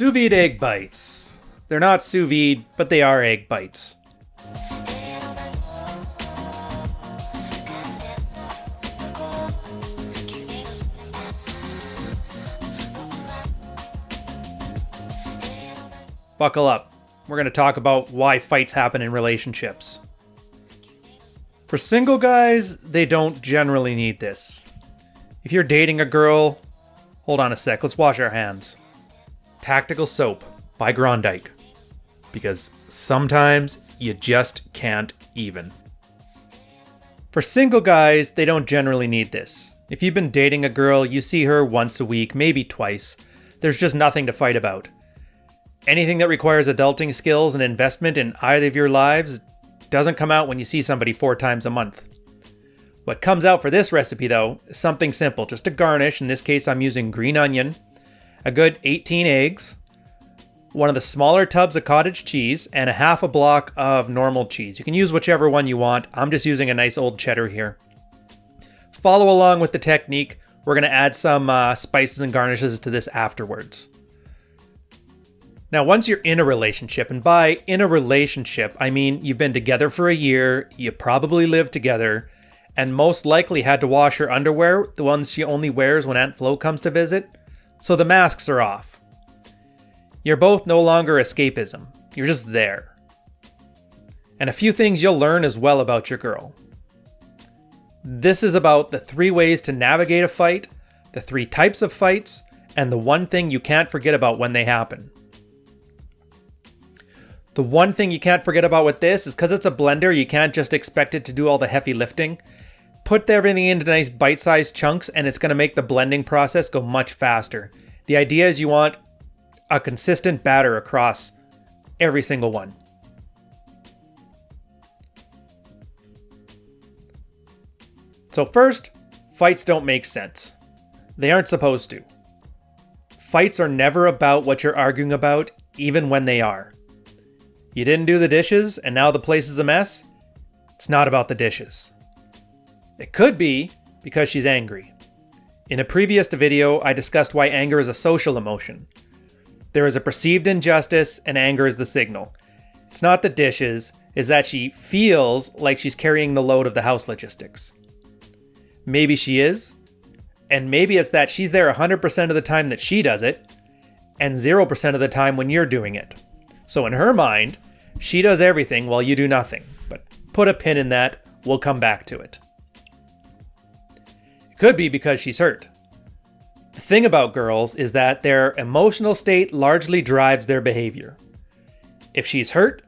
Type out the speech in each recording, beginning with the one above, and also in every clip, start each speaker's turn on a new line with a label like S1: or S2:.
S1: Sous vide egg bites. They're not sous vide, but they are egg bites. Buckle up. We're going to talk about why fights happen in relationships. For single guys, they don't generally need this. If you're dating a girl, hold on a sec, let's wash our hands. Tactical soap by Grondike. Because sometimes you just can't even. For single guys, they don't generally need this. If you've been dating a girl, you see her once a week, maybe twice. There's just nothing to fight about. Anything that requires adulting skills and investment in either of your lives doesn't come out when you see somebody 4 times a month. What comes out for this recipe, though, is something simple, just a garnish. In this case, I'm using green onion, a good 18 eggs, one of the smaller tubs of cottage cheese, and a half a block of normal cheese. You can use whichever one you want. I'm just using a nice old cheddar here. Follow along with the technique. We're going to add some spices and garnishes to this afterwards. Now, once you're in a relationship, and by in a relationship, I mean you've been together for a year, you probably live together, and most likely had to wash her underwear, the ones she only wears when Aunt Flo comes to visit, so the masks are off. You're both no longer escapism. You're just there. And a few things you'll learn as well about your girl. This is about the 3 ways to navigate a fight, the 3 types of fights, and the one thing you can't forget about when they happen. The one thing you can't forget about with this is because it's a blender, you can't just expect it to do all the heavy lifting. Put everything into nice bite-sized chunks and it's going to make the blending process go much faster. The idea is you want a consistent batter across every single one. So first, fights don't make sense. They aren't supposed to. Fights are never about what you're arguing about, even when they are. You didn't do the dishes, and now the place is a mess? It's not about the dishes. It could be because she's angry. In a previous video, I discussed why anger is a social emotion. There is a perceived injustice, and anger is the signal. It's not the dishes, it's that she feels like she's carrying the load of the house logistics. Maybe she is, and maybe it's that she's there 100% of the time that she does it, and 0% of the time when you're doing it. So in her mind, she does everything while you do nothing. But put a pin in that, we'll come back to it. It could be because she's hurt. The thing about girls is that their emotional state largely drives their behavior. If she's hurt,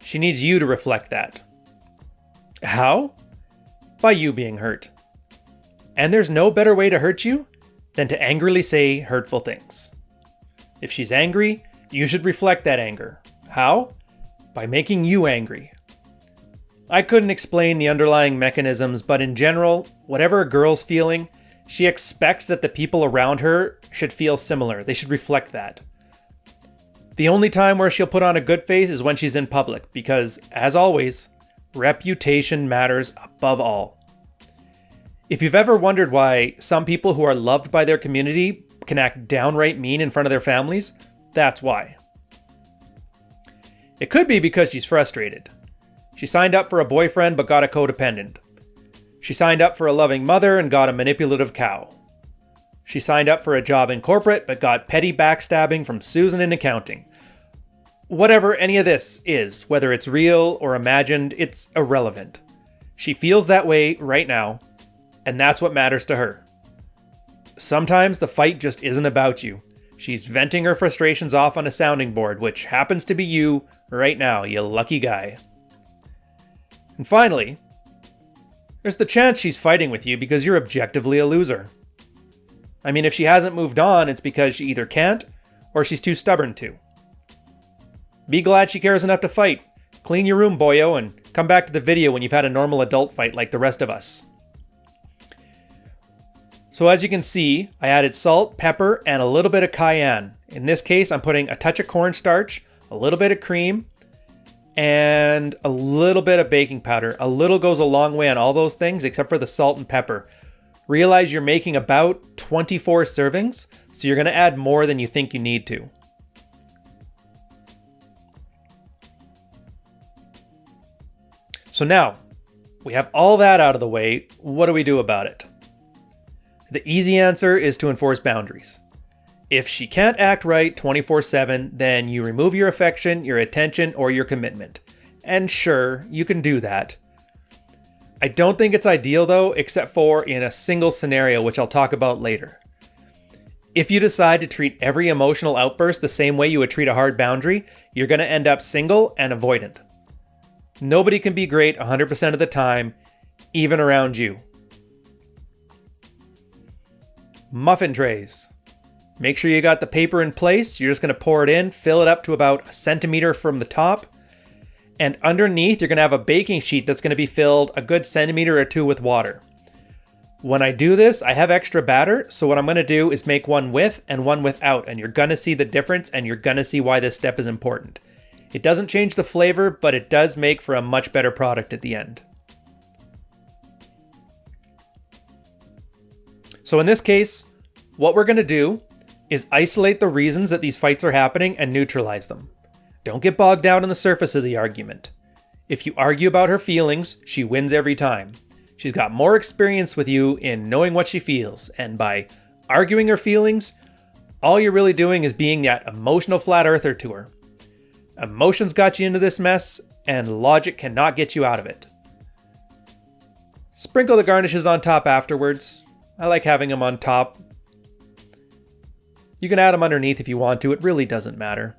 S1: she needs you to reflect that. How? By you being hurt. And there's no better way to hurt you than to angrily say hurtful things. If she's angry, you should reflect that anger. How? By making you angry. I couldn't explain the underlying mechanisms, but in general, whatever a girl's feeling, she expects that the people around her should feel similar. They should reflect that. The only time where she'll put on a good face is when she's in public, because, as always, reputation matters above all. If you've ever wondered why some people who are loved by their community can act downright mean in front of their families, that's why. It could be because she's frustrated. She signed up for a boyfriend but got a codependent. She signed up for a loving mother and got a manipulative cow. She signed up for a job in corporate but got petty backstabbing from Susan in accounting. Whatever any of this is, whether it's real or imagined, it's irrelevant. She feels that way right now, and that's what matters to her. Sometimes the fight just isn't about you. She's venting her frustrations off on a sounding board, which happens to be you right now, you lucky guy. And finally, there's the chance she's fighting with you because you're objectively a loser. I mean, if she hasn't moved on, it's because she either can't or she's too stubborn to. Be glad she cares enough to fight. Clean your room, boyo, and come back to the video when you've had a normal adult fight like the rest of us. So as you can see, I added salt, pepper, and a little bit of cayenne. In this case, I'm putting a touch of cornstarch, a little bit of cream, and a little bit of baking powder. A little goes a long way on all those things except for the salt and pepper. Realize you're making about 24 servings, so you're going to add more than you think you need to. So now, we have all that out of the way. What do we do about it? The easy answer is to enforce boundaries. If she can't act right 24/7, then you remove your affection, your attention, or your commitment. And sure, you can do that. I don't think it's ideal though, except for in a single scenario, which I'll talk about later. If you decide to treat every emotional outburst the same way you would treat a hard boundary, you're going to end up single and avoidant. Nobody can be great 100% of the time, even around you. Muffin trays. Make sure you got the paper in place. You're just going to pour it in, fill it up to about 1 centimeter from the top. And underneath, you're going to have a baking sheet that's going to be filled a good centimeter or 2 with water. When I do this, I have extra batter, so what I'm going to do is make one with and one without, and you're going to see the difference, and you're going to see why this step is important. It doesn't change the flavor, but it does make for a much better product at the end. So in this case, what we're going to do is isolate the reasons that these fights are happening and neutralize them. Don't get bogged down on the surface of the argument. If you argue about her feelings, she wins every time. She's got more experience with you in knowing what she feels, and by arguing her feelings, all you're really doing is being that emotional flat earther to her. Emotions got you into this mess, and logic cannot get you out of it. Sprinkle the garnishes on top afterwards. I like having them on top. You can add them underneath if you want to, it really doesn't matter.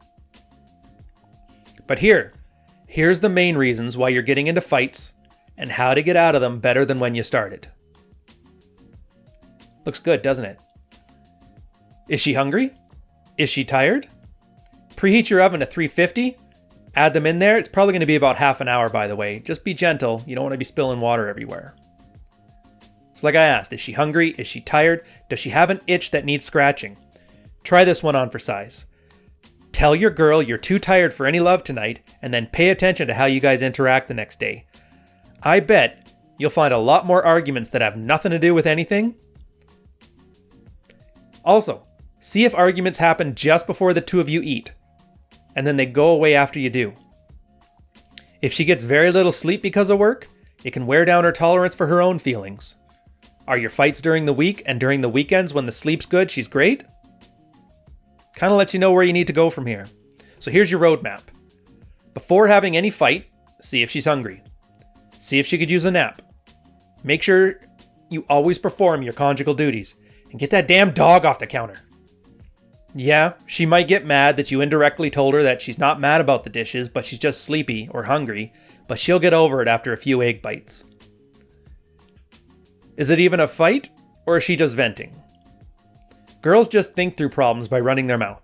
S1: But here's the main reasons why you're getting into fights and how to get out of them better than when you started. Looks good, doesn't it? Is she hungry? Is she tired? Preheat your oven to 350. Add them in there. It's probably going to be about half an hour, by the way. Just be gentle. You don't want to be spilling water everywhere. So like I asked, is she hungry? Is she tired? Does she have an itch that needs scratching? Try this one on for size. Tell your girl you're too tired for any love tonight, and then pay attention to how you guys interact the next day. I bet you'll find a lot more arguments that have nothing to do with anything. Also, see if arguments happen just before the two of you eat, and then they go away after you do. If she gets very little sleep because of work, it can wear down her tolerance for her own feelings. Are your fights during the week and during the weekends when the sleep's good, she's great? Kind of lets you know where you need to go from here. So here's your roadmap. Before having any fight, see if she's hungry. See if she could use a nap. Make sure you always perform your conjugal duties. And get that damn dog off the counter. Yeah, she might get mad that you indirectly told her that she's not mad about the dishes, but she's just sleepy or hungry, but she'll get over it after a few egg bites. Is it even a fight, or is she just venting? Girls just think through problems by running their mouth.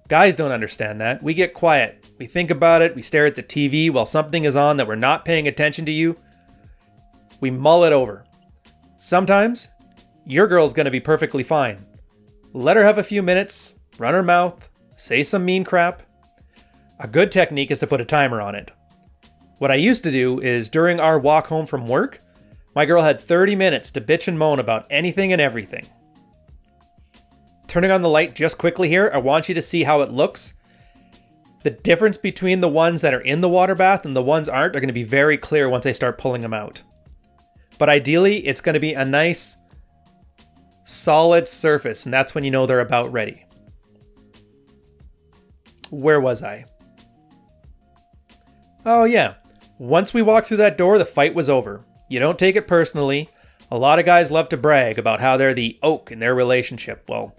S1: Guys don't understand that. We get quiet. We think about it. We stare at the TV while something is on that we're not paying attention to you. We mull it over. Sometimes, your girl's going to be perfectly fine. Let her have a few minutes, run her mouth, say some mean crap. A good technique is to put a timer on it. What I used to do is during our walk home from work, my girl had 30 minutes to bitch and moan about anything and everything. Turning on the light just quickly here, I want you to see how it looks. The difference between the ones that are in the water bath and the ones aren't are going to be very clear once I start pulling them out. But ideally, it's going to be a nice, solid surface, and that's when you know they're about ready. Where was I? Oh yeah, once we walked through that door, the fight was over. You don't take it personally. A lot of guys love to brag about how they're the oak in their relationship. Well,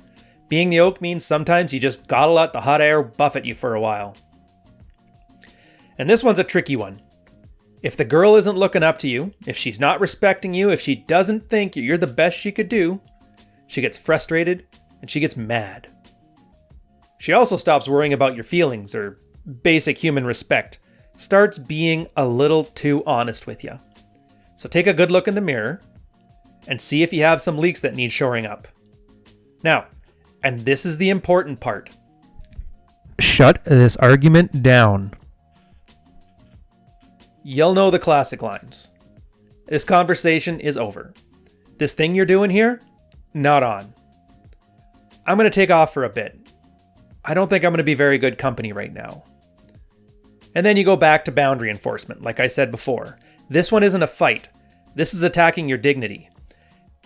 S1: being the oak means sometimes you just gotta let the hot air buffet you for a while. And this one's a tricky one. If the girl isn't looking up to you, if she's not respecting you, if she doesn't think you're the best she could do, she gets frustrated and she gets mad. She also stops worrying about your feelings or basic human respect, starts being a little too honest with you. So take a good look in the mirror and see if you have some leaks that need shoring up. Now, and this is the important part. Shut this argument down. You'll know the classic lines. This conversation is over. This thing you're doing here, not on. I'm going to take off for a bit. I don't think I'm going to be very good company right now. And then you go back to boundary enforcement, like I said before. This one isn't a fight. This is attacking your dignity.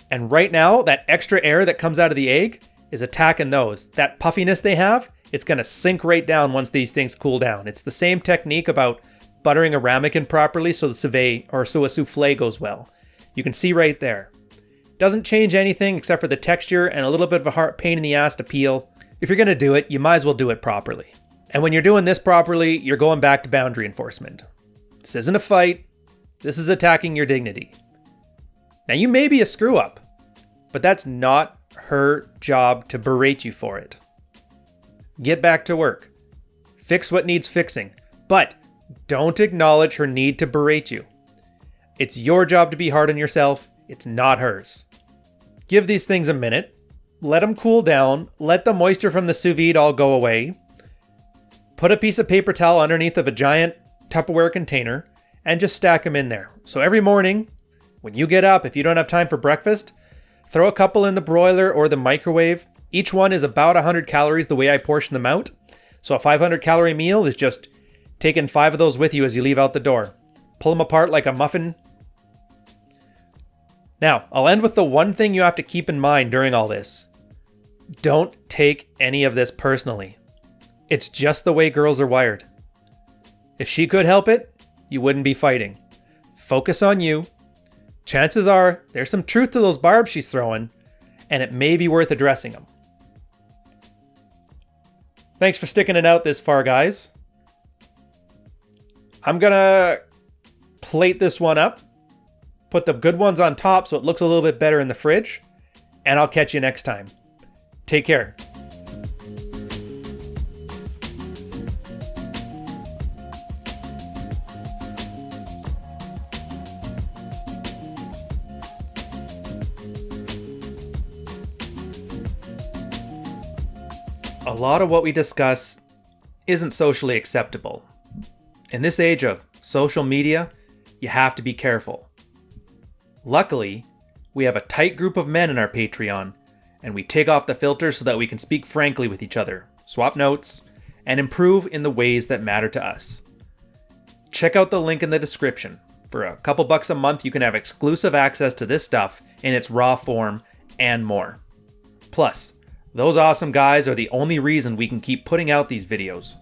S1: And right now, that extra air that comes out of the egg is attacking those. That puffiness they have, it's going to sink right down once these things cool down. It's the same technique about buttering a ramekin properly so a souffle goes well. You can see right there. Doesn't change anything except for the texture and a little bit of a pain in the ass to peel. If you're going to do it, you might as well do it properly. And when you're doing this properly, you're going back to boundary enforcement. This isn't a fight. This is attacking your dignity. Now, you may be a screw up, but that's not her job to berate you for it. Get back to work. Fix what needs fixing, but don't acknowledge her need to berate you. It's your job to be hard on yourself. It's not hers. Give these things a minute. Let them cool down. Let the moisture from the sous vide all go away. Put a piece of paper towel underneath of a giant Tupperware container and just stack them in there. So every morning, when you get up, if you don't have time for breakfast, throw a couple in the broiler or the microwave. Each one is about 100 calories the way I portion them out. So a 500 calorie meal is just taking 5 of those with you as you leave out the door. Pull them apart like a muffin. Now, I'll end with the one thing you have to keep in mind during all this. Don't take any of this personally. It's just the way girls are wired. If she could help it, you wouldn't be fighting. Focus on you. Chances are there's some truth to those barbs she's throwing, and it may be worth addressing them. Thanks for sticking it out this far, guys. I'm gonna plate this one up, put the good ones on top so it looks a little bit better in the fridge, and I'll catch you next time. Take care. A lot of what we discuss isn't socially acceptable. In this age of social media, you have to be careful. Luckily, we have a tight group of men in our Patreon, and we take off the filters so that we can speak frankly with each other, swap notes, and improve in the ways that matter to us. Check out the link in the description. For a couple bucks a month, you can have exclusive access to this stuff in its raw form and more. Plus, those awesome guys are the only reason we can keep putting out these videos.